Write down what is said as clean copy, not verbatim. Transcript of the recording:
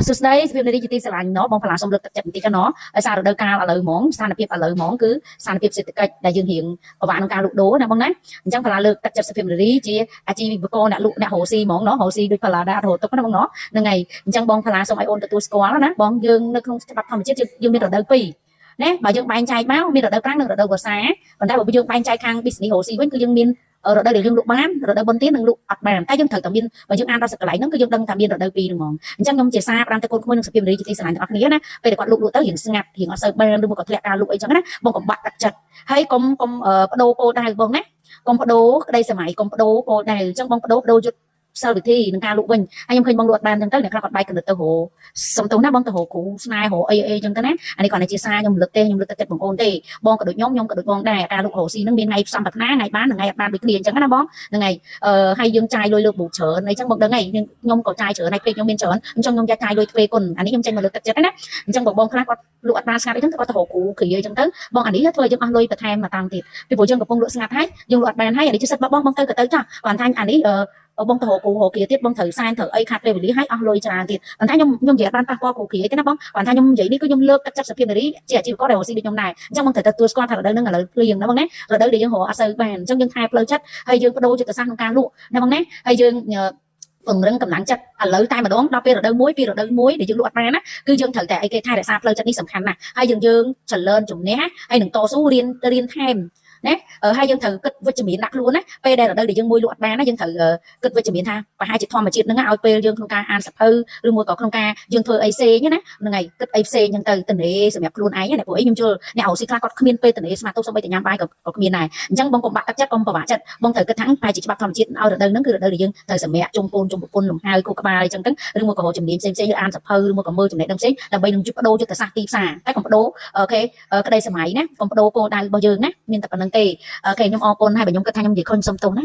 សួស្តីសភាពនារីជាទីស្រឡាញ់ណោះបងផល្លាសូមលើកទឹកចិត្តបន្តិចណោះដោយសាររដូវកាលឥឡូវហ្មងស្ថានភាពឥឡូវហ្មងគឺស្ថានភាពសេដ្ឋកិច្ចដែលយើងរៀងពិបាកក្នុងការលក់ដូរណាបងណាអញ្ចឹងផល្លាលើកទឹកចិត្តសភាពនារីជាអាជីវករអ្នកលក់អ្នករកស៊ីហ្មងណោះរកស៊ីដូចផល្លាដែរអត់រត់ទុកណាបងណោះហ្នឹងហើយអញ្ចឹងបងផល្លាសូមឲ្យអូនទទួលស្គាល់ណាបងយើងនៅក្នុងច្បាប់ធម្មជាតិយើងមានរដូវពីរណាបើយើងបែងចែកមកមានរដូវប្រាំងនិងរដូវវស្សាប៉ុន្តែបើយើងបែងចែកខាង business រកស៊ីវិញគឺយើងមានរដូវដែលយើងលក់បានរដូវបុណ្យទាននឹងលក់អត់បានតែយើងត្រូវតែមានបើយើងអានដល់សកលហ្នឹងគឺយើងដឹងថាមានរដូវពីរហ្នឹងហ្មងអញ្ចឹងខ្ញុំជាសារផ្ដាំទៅកូនក្មួយនឹងសភាពនារីជាទីស្រឡាញ់ទាំងអស់គ្នាណាពេលដែលគាត់លក់ទៅរៀងស្ងាត់រៀងអត់សូវបានឬមកគាត់ធ្លាក់ការលក់អីចឹងណាបងកុំបាក់ទឹកចិត្តហើយកុំបដូរគោលដៅបងណាកុំបដូរក្តីសម័យកុំបដូរគោលដៅអញ្ចឹងបងបដូរយុទ្ធសិលវិធីនឹងការលក់វិញហើយខ្ញុំឃើញបងលក់អត់បានចឹងទៅអ្នកខ្លះគាត់បែកកណ្ដិតទៅរកសុំទោសណាបងទៅរកគ្រូស្នេហ៍រកអីចឹងទៅណាអានេះគាត់តែជាសារខ្ញុំលើកទេខ្ញុំលើកទឹកចិត្តបងប្អូនទេបងក៏ដូចខ្ញុំក៏ដូចបងដែរការលក់រកស៊ីនឹងមានថ្ងៃផ្សំប្រាថ្នាថ្ងៃបានថ្ងៃអត់បានដូចគ្នាអញ្ចឹងណាបងហ្នឹងហើយហើយយើងចាយលុយលើកបូកច្រើនអីចឹងបងដឹងហើយខ្ញុំក៏ចាយច្រើនហើយពេកខ្ញុំមានច្រើនអញ្ចឹងខ្ញុំចាយលុយទ្វេគុណអានេះខ្ញុំចេញមកលើកទឹកចិត្តណាអញ្ចឹងបងខ្លះគាត់លក់អត់បានស្ងាត់អីចឹងគាត់ទៅរកគ្រូគ្រាអញ្ចឹងទៅបងអានេះធ្វើយើងអស់លុយបន្ថែមមកតាំងទៀតពីព្រោះយើងកំពុងលក់ស្ងាត់ហើយយើងលក់អត់បានហើយអានេះជាសិទ្ធិរបស់បងទៅក៏ទៅចាស់គាត់ថាអានេះបងទៅរកគ្រូរកគ្រាទៀតបងត្រូវសែនត្រូវអីខាត់ពេលវេលាឲ្យអស់លុយច្រើនទៀតប៉ុន្តែខ្ញុំនិយាយអត់បានប៉ះពាល់គ្រូគ្រាទេណាបងគាត់ថាខ្ញុំនិយាយនេះគឺខ្ញុំលើកទឹកចិត្តសភាពនារីជាអាជីវករដែលរកស៊ីដូចខ្ញុំដែរអញ្ចឹងបងត្រូវទទួលស្គាល់ថារដូវហ្នឹងឥឡូវភ្លៀងណាបងណារដូវដែលយើងរកអត់សូវបានអញ្ចឹងយើងថែផ្លូវចិត្តហើយយើងបដូរយុទ្ធសាស្ត្រក្នុងការលក់ណាបងណាហើយយើងពង្រឹងកម្លាំងចិត្តឥឡូវតែម្ដងដល់ពេលរដូវមួយពីរដូវមួយដែលយើងលក់អត់បានណាគឺយើងត្រូវតែអីគេថែរក្សាផ្លូវចិត្តនេះសំខាន់ណាស់ហើយយើងចលនជំនះហើយនឹងតស៊ូរៀនថែមណាហើយយើងត្រូវគិតវិជ្ជមានដាក់ខ្លួនណាពេលដែលរដូវដែលយើងមួយលក់អត់បានណាយើងត្រូវគិតវិជ្ជមានថាប្រហែលជាធម្មជាតិហ្នឹងឲ្យពេលយើងក្នុងការអានសភៅឬមួយក៏ក្នុងការយើងធ្វើអីផ្សេងណាហ្នឹងហើយគិតអីផ្សេងហ្នឹងទៅទនេសម្រាប់ខ្លួនឯងណាព្រោះអីខ្ញុំជល់អ្នករកស៊ីខ្លះគាត់គ្មានពេលទនេស្មាតទោសសូម្បីតែញ៉ាំបាយក៏គ្មានដែរអញ្ចឹងបងកុំបាក់ទឹកចិត្តកុំប្របាក់ចិត្តបងត្រូវគិតថាប្រហែលជាច្បាប់ធម្មជាតិឲ្យរដូវហ្នឹងគឺរដូវដែលយើងត្រូវសម្រាប់ជុំកូនជុំប្រពន្ធលំហៅគូក្បាលអីចឹងទៅឬមួយក៏រកជំនាញផ្សេងឬអានសភៅឬមួយក៏មើលចំណេះដឹងផ្សេងដើម្បីនឹងបដូរយុទ្ធសាស្ត្រទីផ្សារតែកុំបដូរអូខេក្តីសម័យណាកុំបដូរគោលដៅរបស់យើងណាមានតែប៉ុណ្្នឹងទេអូខេខ្ញុំអរគុណហើយបើខ្ញុំគិតថាខ្ញុំនិយាយខុសខ្ញុំសុំទោសណា